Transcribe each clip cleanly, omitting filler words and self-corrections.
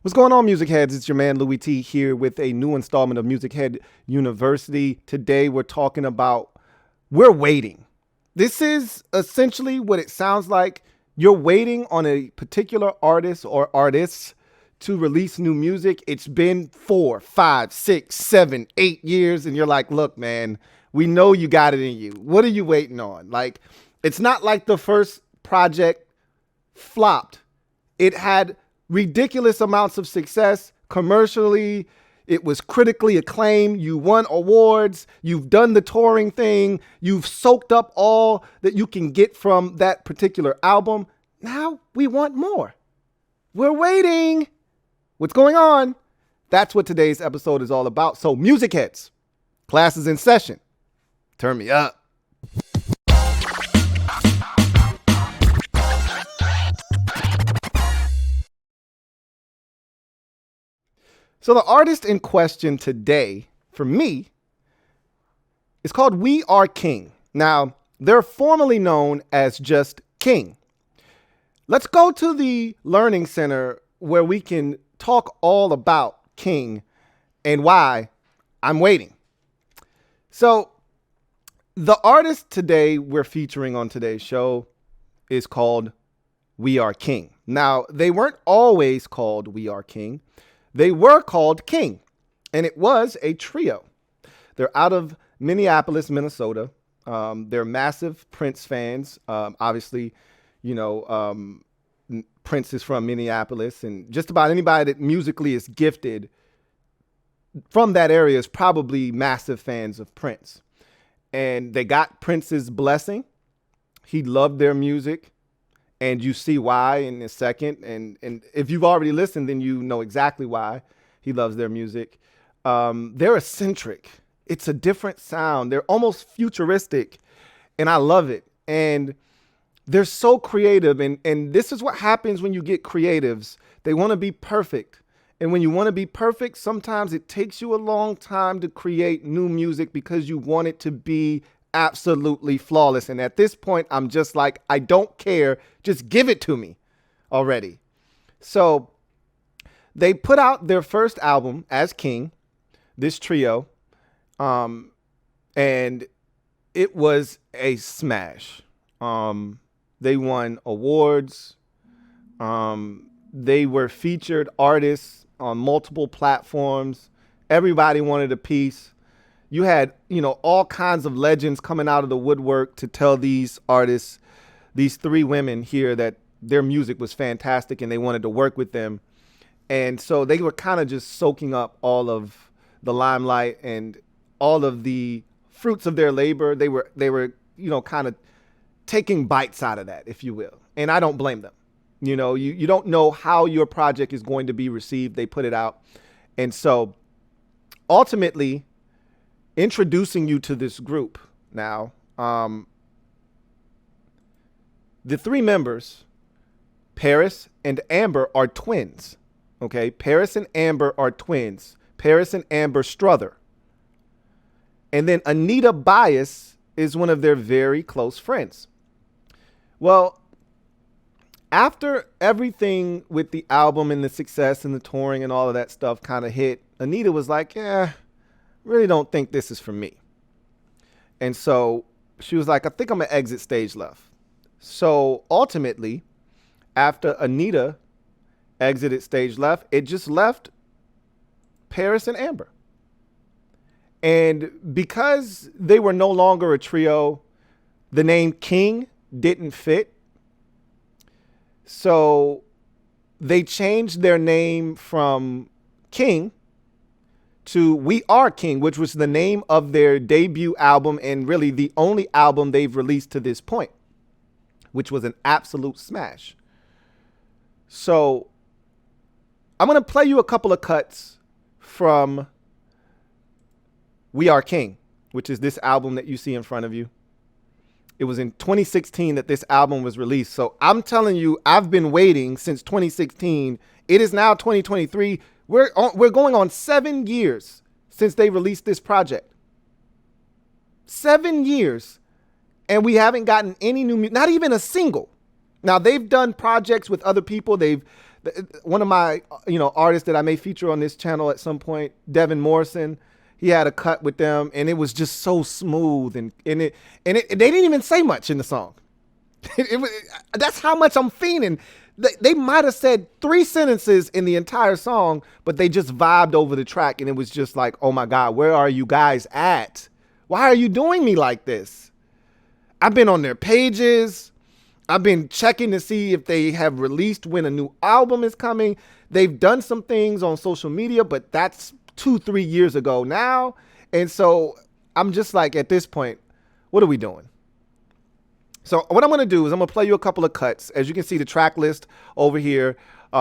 What's going on, Music Heads? It's your man Louie T here with a new installment of MusicHead University. Today we're talking about we're waiting. This is essentially what it sounds like. You're waiting on a particular artist or artists to release new music. It's been 4, 5, 6, 7, 8 years, and you're like, look, man, we know you got it in you. What are you waiting on? Like, it's not like the first project flopped. It had ridiculous amounts of success commercially. It was critically acclaimed. You won awards. You've done the touring thing. You've soaked up all that you can get from that particular album. Now we want more. We're waiting. What's going on? That's what today's episode is all about. So, music heads, class is in session. Turn me up. So the artist in question today, for me, is called We Are King. Now, they're formally known as just King. Let's go to the Learning Center where we can talk all about King and why I'm waiting. So the artist today we're featuring on today's show is called We Are King. Now, they weren't always called We Are King. They were called King, and it was a trio. They're out of Minneapolis, Minnesota. They're massive Prince fans. Obviously, Prince is from Minneapolis, and just about anybody that musically is gifted from that area is probably massive fans of Prince. And they got Prince's blessing. He loved their music. And you see why in a second. And if you've already listened, then you know exactly why he loves their music. They're eccentric. It's a different sound. They're almost futuristic. And I love it. And they're so creative. And this is what happens when you get creatives. They want to be perfect. And when you want to be perfect, sometimes it takes you a long time to create new music because you want it to be absolutely flawless. And at this point, I'm just like, I don't care. Just give it to me already. So they put out their first album as King, this trio, and it was a smash. They won awards. They were featured artists on multiple platforms. Everybody wanted a piece. You had, all kinds of legends coming out of the woodwork to tell these artists, these three women here, that their music was fantastic and they wanted to work with them. And so they were kind of just soaking up all of the limelight and all of the fruits of their labor. They were, kind of taking bites out of that, if you will. And I don't blame them. You don't know how your project is going to be received. They put it out. And so ultimately, introducing you to this group now, the three members, Paris and Amber, are twins. Okay, Paris and Amber are twins. Paris and Amber Struther. And then Anita Bias is one of their very close friends. Well, after everything with the album and the success and the touring and all of that stuff kind of hit, Anita was like, really don't think this is for me. And so she was like, I think I'm going to exit stage left. So ultimately, after Anita exited stage left, it just left Paris and Amber. And because they were no longer a trio, the name King didn't fit. So they changed their name from King to We Are King, which was the name of their debut album and really the only album they've released to this point, which was an absolute smash. So I'm going to play you a couple of cuts from We Are King, which is this album that you see in front of you. It was in 2016 that this album was released. So I'm telling you, I've been waiting since 2016. It is now 2023. We're going on 7 years since they released this project. 7 years. And we haven't gotten any new music, not even a single. Now, they've done projects with other people. They've One of my artists that I may feature on this channel at some point, Devin Morrison, he had a cut with them, and it was just so smooth, and they didn't even say much in the song. That's how much I'm fiending. They might have said 3 sentences in the entire song, but they just vibed over the track, and it was just like, oh my God, where are you guys at? Why are you doing me like this? I've been on their pages. I've been checking to see if they have released when a new album is coming. They've done some things on social media, but that's 2-3 years ago now. And so I'm just like, at this point, what are we doing? So what I'm going to do is I'm going to play you a couple of cuts. As you can see, the track list over here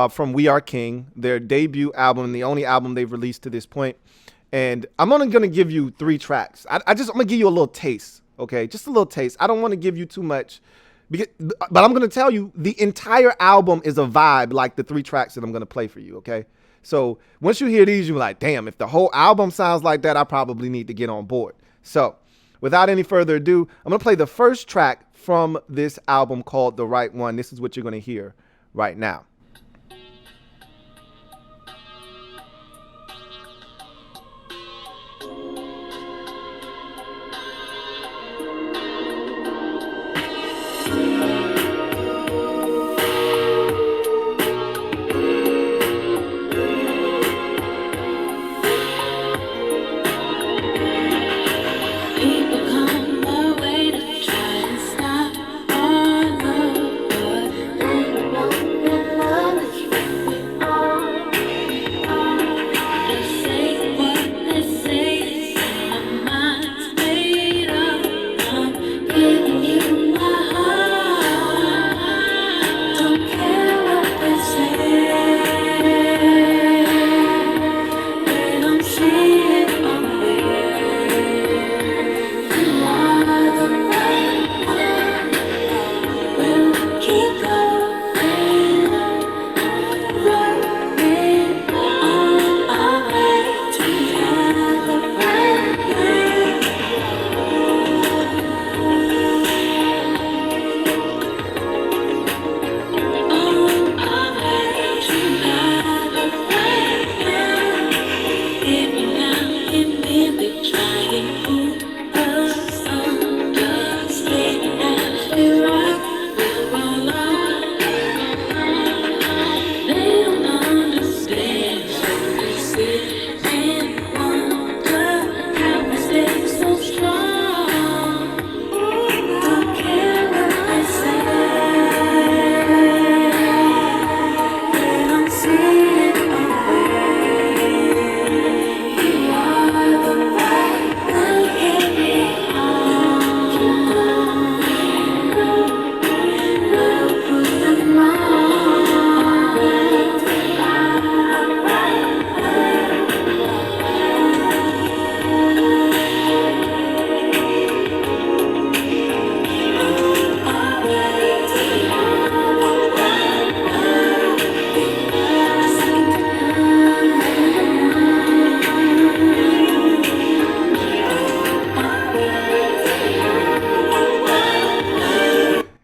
from We Are King, their debut album, the only album they've released to this point. And I'm only going to give you 3 tracks. I'm going to give you a little taste, okay? Just a little taste. I don't want to give you too much, but I'm going to tell you the entire album is a vibe like the 3 tracks that I'm going to play for you, okay? So once you hear these, you're like, damn, if the whole album sounds like that, I probably need to get on board. So without any further ado, I'm going to play the first track from this album called The Right One. This is what you're going to hear right now.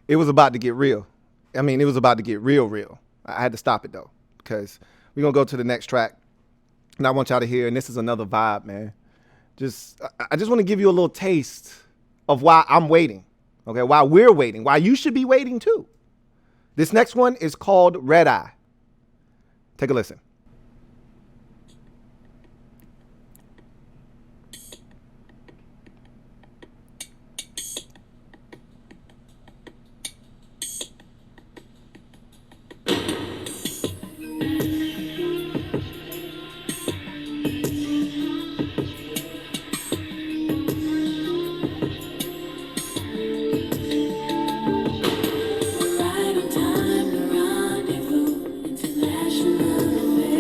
It was about to get real. I mean, it was about to get real. I had to stop it though, because we're going to go to the next track. And I want y'all to hear, and this is another vibe, man. I just want to give you a little taste of why I'm waiting. Okay, why we're waiting, why you should be waiting too. This next one is called Red Eye. Take a listen. Right on time to rendezvous, international.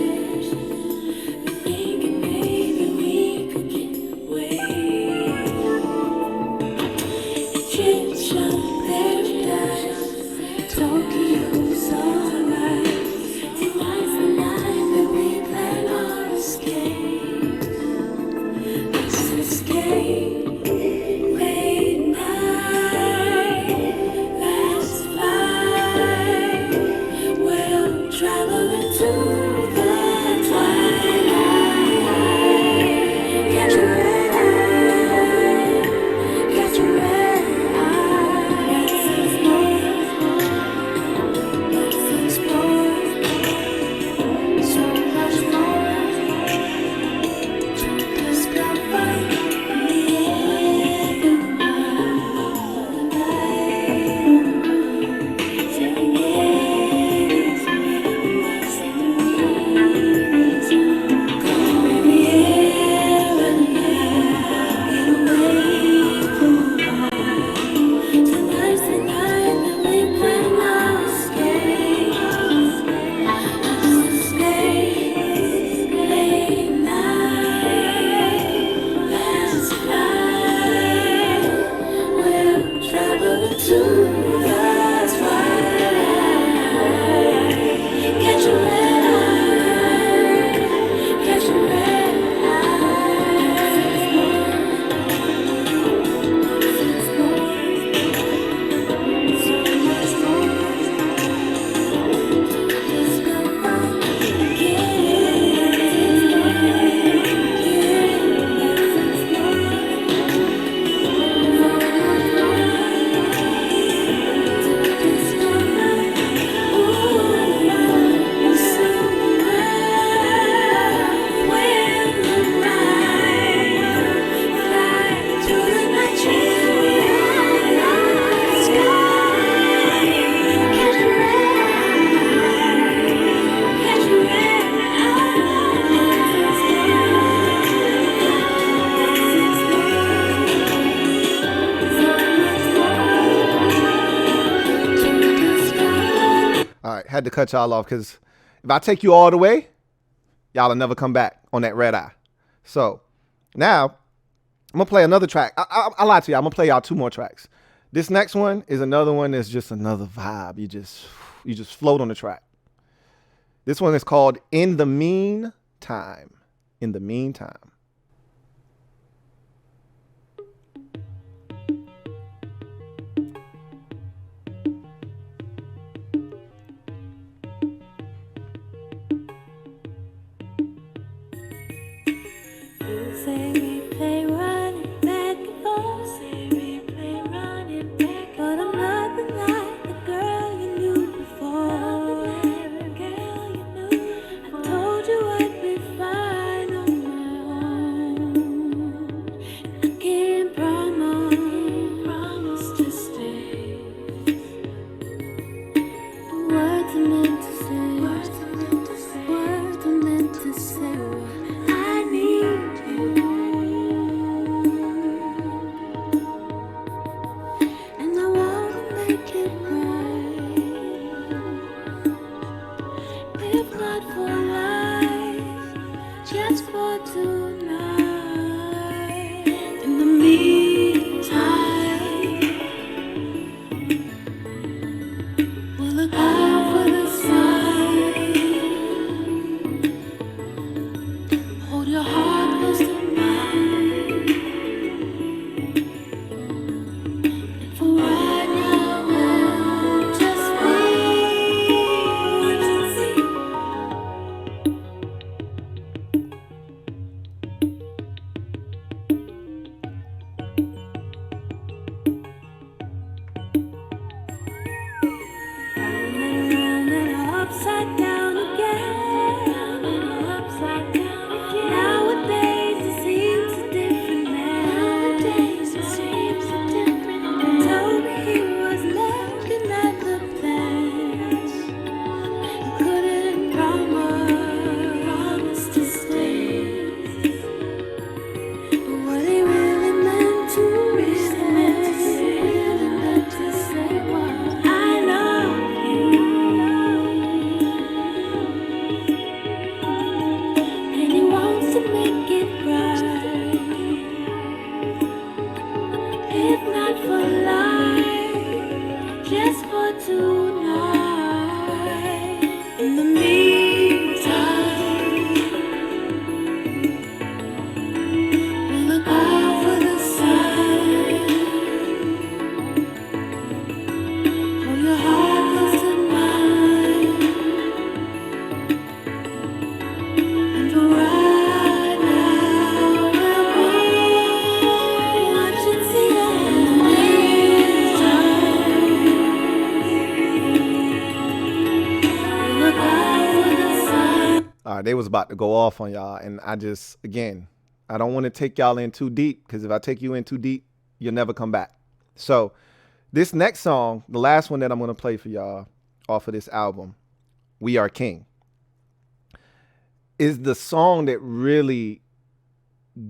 Had to cut y'all off because if I take you all the way, y'all will never come back on that red eye. So now I'm gonna play another track. I lied to you. I'm gonna play y'all 2 more tracks. This next one is another one that's just another vibe. You just float on the track. This one is called In the Meantime. In the Meantime. Say we play running back and forth. Say we play running back, but I'm nothing like the girl you knew before. Girl you knew. I told you I'd be fine on my own. I can't promise to stay. The words are meant to say. Words are meant to say. I need you. And I wanna make it right. If not for life, just for tonight. In the meantime, we'll look out for the sign. Hold your heart close to mine. And for right now, we'll just wait and see. Round and upside down again. Upside down again. Nowadays it seems so different now. Nowadays it seems so different now. He told me he was looking at the plans. He couldn't promise to stay. But what he really meant to say was, I love you. And he wants to make it right. If not for life, just for tonight. In the meantime, we'll look out for the sign. Hold your heart close to mine. They was about to go off on y'all, and I just, again, I don't want to take y'all in too deep, because if I take you in too deep, you'll never come back. So this next song, the last one that I'm going to play for y'all off of this album, We Are King, is the song that really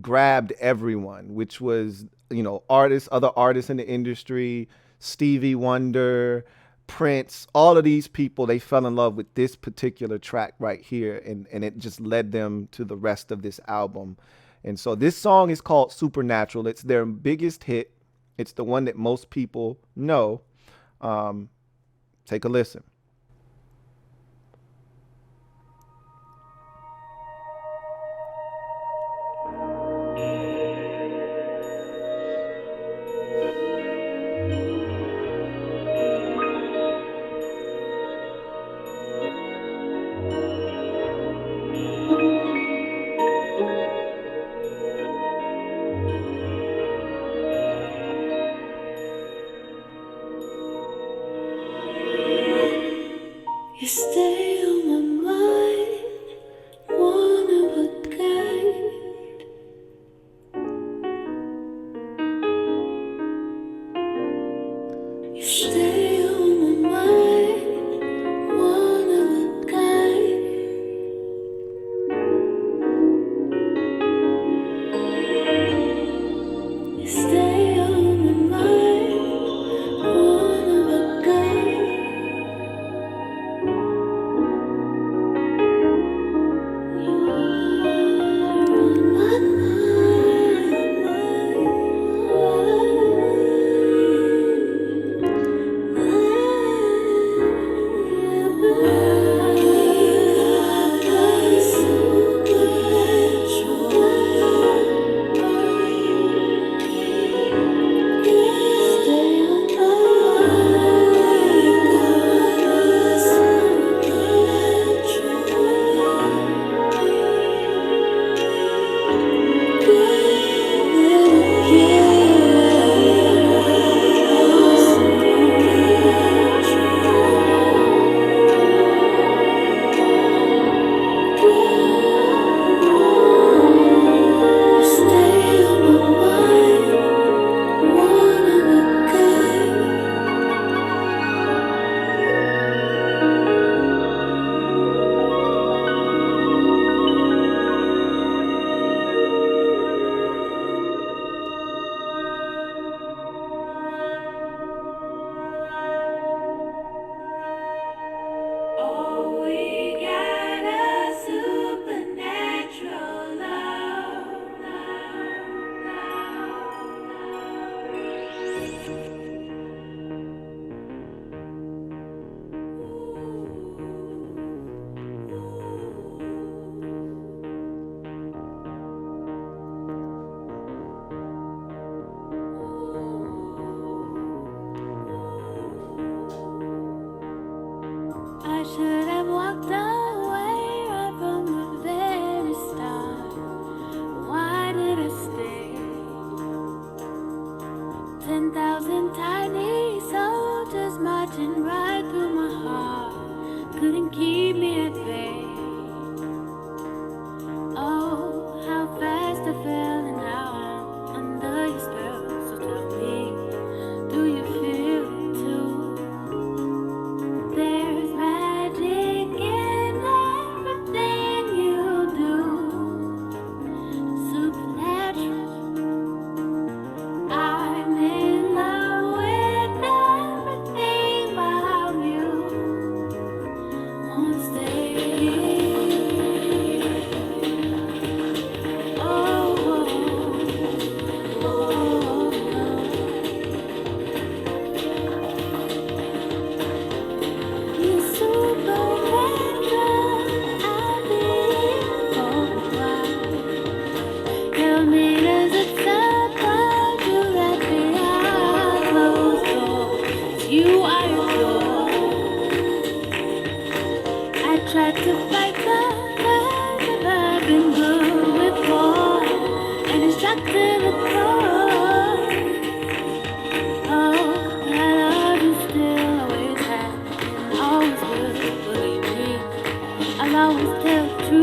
grabbed everyone, which was, other artists in the industry, Stevie Wonder, Prince, all of these people, they fell in love with this particular track right here, and it just led them to the rest of this album. And so this song is called Supernatural. It's their biggest hit. It's the one that most people know. Take a listen. You stay on my mind, one of a kind. You stay on my mind, one of a kind. You stay on my mind, one of a kind. I should have walked away right from the very start. Why did I stay? 10,000 tiny soldiers marching right through my heart couldn't keep me at bay. Oh, how fast I fell and how I'm under your spell. So tell me, do you feel it too? There's magic in everything you do. Supernatural. I'm in love with everything about you. Won't stay. Oh, oh, oh, you're supernatural. I've been for a while. Tell me, does it surprise you that behind closed doors you I adore? I tried to fight the urge, but I've been good with war, and it's struck to the core. Oh, I love you still, always have, and always will. Believe me, I'll always tell the truth.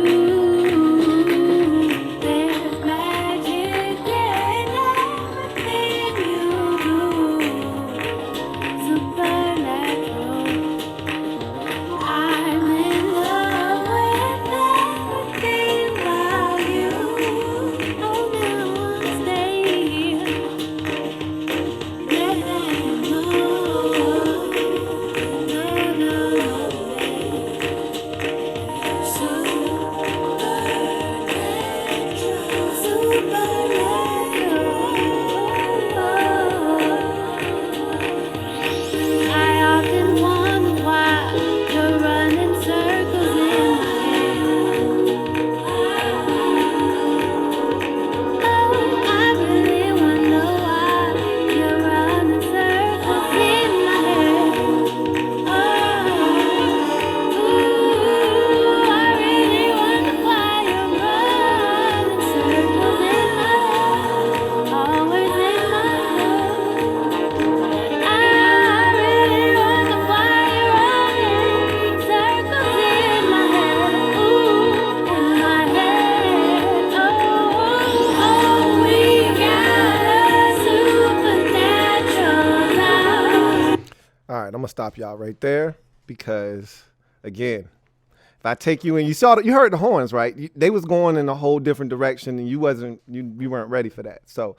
I'm gonna stop y'all right there because, again, if I take you in, you heard the horns, right? They was going in a whole different direction, and you weren't ready for that. So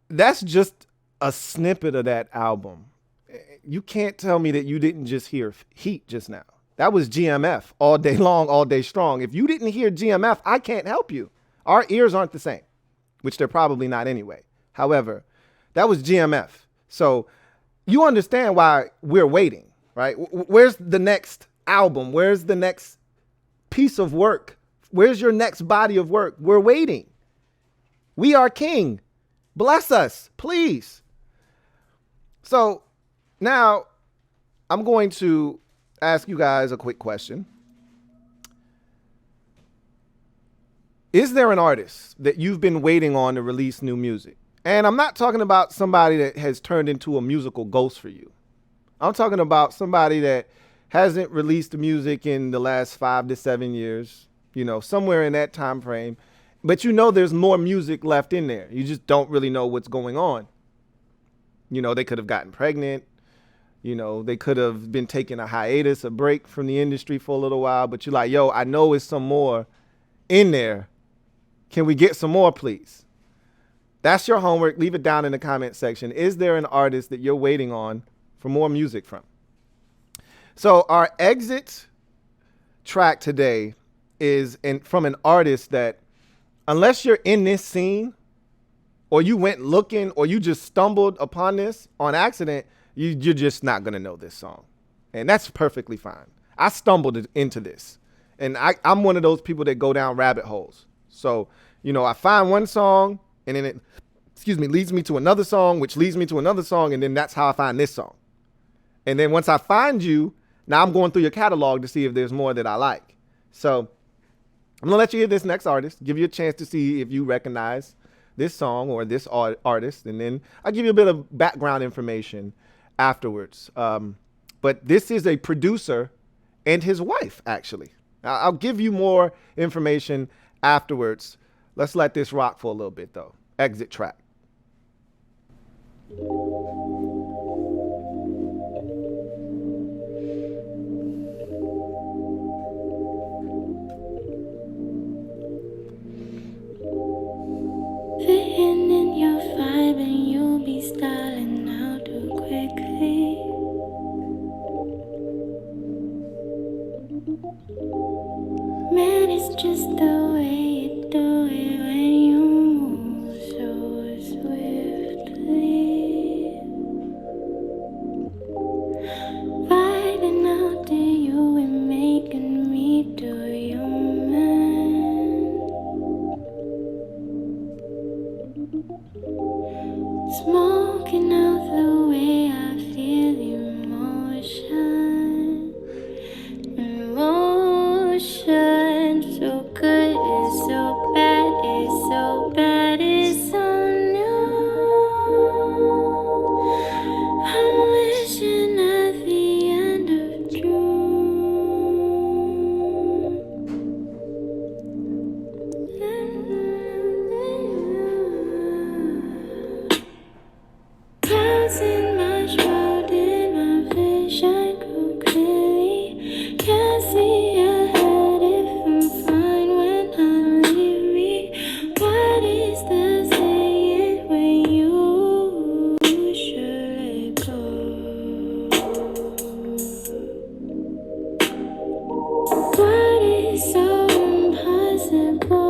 that's just a snippet of that album. You can't tell me that you didn't just hear Heat just now. That was GMF all day long, all day strong. If you didn't hear GMF, I can't help you. Our ears aren't the same, which they're probably not anyway. However, that was GMF. So you understand why we're waiting, right? Where's the next album? Where's the next piece of work? Where's your next body of work? We're waiting. We are king. Bless us, please. So now I'm going to ask you guys a quick question. Is there an artist that you've been waiting on to release new music? And I'm not talking about somebody that has turned into a musical ghost for you. I'm talking about somebody that hasn't released music in the last 5 to 7 years, somewhere in that time frame. But there's more music left in there. You just don't really know what's going on. They could have gotten pregnant. They could have been taking a hiatus, a break from the industry for a little while. But you're like, yo, I know it's some more in there. Can we get some more, please? That's your homework. Leave it down in the comment section. Is there an artist that you're waiting on for more music from? So our exit track today is from an artist that, unless you're in this scene or you went looking or you just stumbled upon this on accident, you're just not going to know this song. And that's perfectly fine. I stumbled into this. And I'm one of those people that go down rabbit holes. So, I find one song and then it, leads me to another song, which leads me to another song. And then that's how I find this song. And then once I find you, now I'm going through your catalog to see if there's more that I like. So I'm going to let you hear this next artist, give you a chance to see if you recognize this song or this artist. And then I'll give you a bit of background information afterwards. But this is a producer and his wife, actually. I'll give you more information afterwards. Let's let this rock for a little bit, though. Exit track. Fitting in your vibe and you'll be styling out too quickly. Man, it's just the way you do it when you move so swiftly. Vibing out to you and making me do your man. Smoking out the way I feel emotion so good. see ahead if I'm fine when I leave me. What is the saying when you should let go? What is so impossible?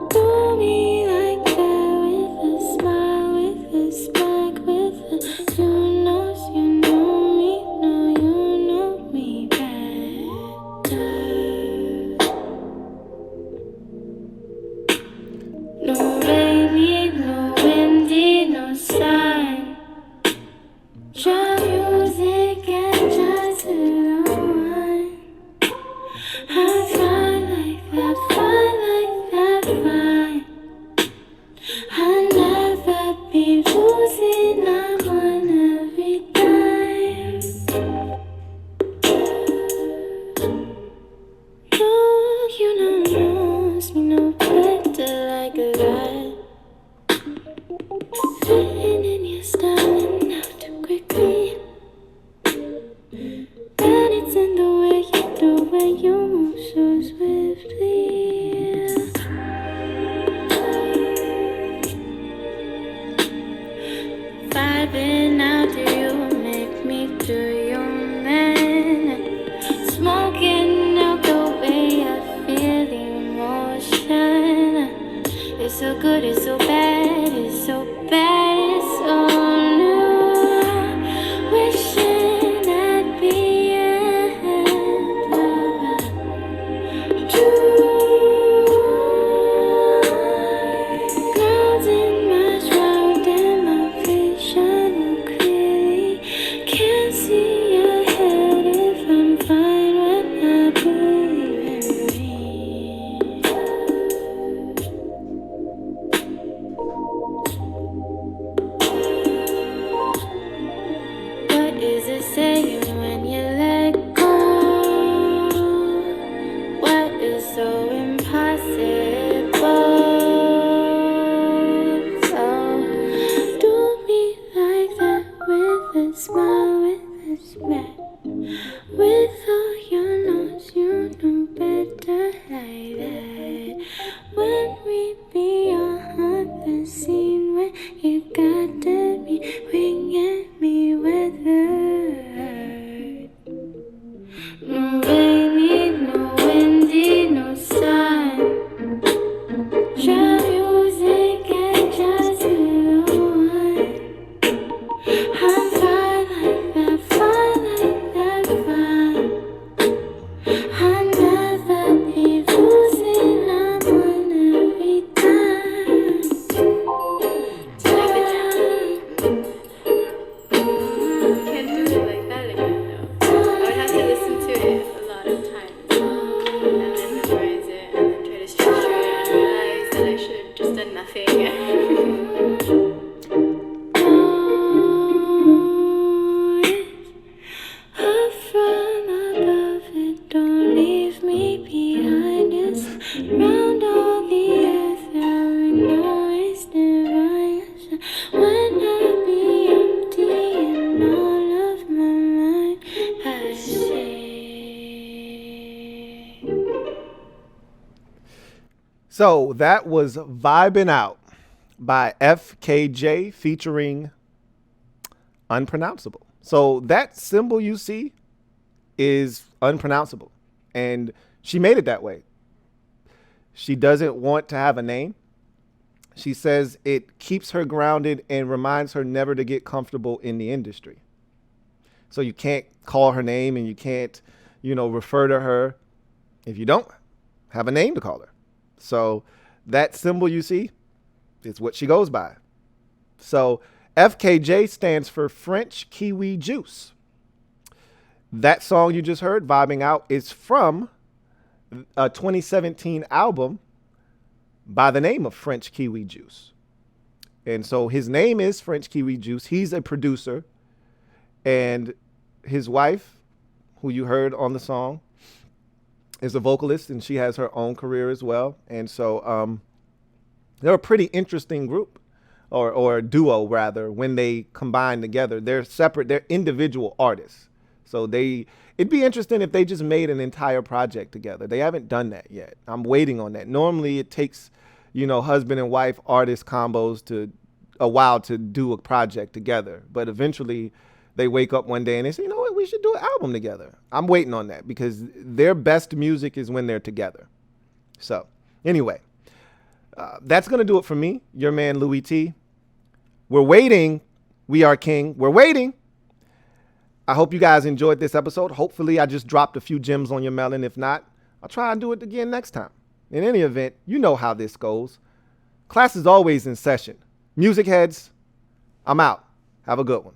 Do me like that with a smile, with a spark, with a you knows you know me, no you know me better. No rainy, no windy, no sun. Your music and just the one. I fly like that, fine. I'll never be losing, I'm on every dime. You know, knows me no better like that. Fitting in your style and out too quickly. And it's in the way you move so swiftly. Vibing out, do you make me do your man? Smoking out the way I feel the emotion. It's so good, it's so bad, it's so bad, it's so new. Wishing I'd be clouds in my shroud and my vision clearly. Can't see ahead if I'm fine when I believe in me. What is it saying when you let go? What is so impossible? So do me like that with a smile, with a smack. With all your notes, you know better like that. When we be on the scene, when you got to be winging me weathered. No rainy, no windy, no sun. Your music and just the one. I'm fine like that, fine. I'll never be losing, I'm on every time. Can't do it like that again though. I would have to listen to it a lot of times and then memorize it and then try to structure it and realize that I should have just done nothing. Up from above it, don't leave me behind. It's round all the earth, and we know it's divine. When I be empty and all of my mind, I say. So that was Vibin' Out by FKJ featuring Unpronounceable. So that symbol you see is unpronounceable. And she made it that way. She doesn't want to have a name. She says it keeps her grounded and reminds her never to get comfortable in the industry. So you can't call her name and you can't, refer to her if you don't have a name to call her. So that symbol you see is what she goes by. So FKJ stands for French Kiwi Juice. That song you just heard, Vibing Out, is from a 2017 album by the name of French Kiwi Juice. And so his name is French Kiwi Juice. He's a producer. And his wife, who you heard on the song, is a vocalist, and she has her own career as well. And so they're a pretty interesting group, or duo rather, when they combine together. They're separate, they're individual artists. So it'd be interesting if they just made an entire project together. They haven't done that yet. I'm waiting on that. Normally it takes, husband and wife artist combos to a while to do a project together. But eventually they wake up one day and they say, you know what, we should do an album together. I'm waiting on that because their best music is when they're together. So anyway, that's going to do it for me, your man Louie T. We're waiting. We are king. We're waiting. I hope you guys enjoyed this episode. Hopefully I just dropped a few gems on your melon. If not, I'll try and do it again next time. In any event, you know how this goes. Class is always in session. Music heads, I'm out. Have a good one.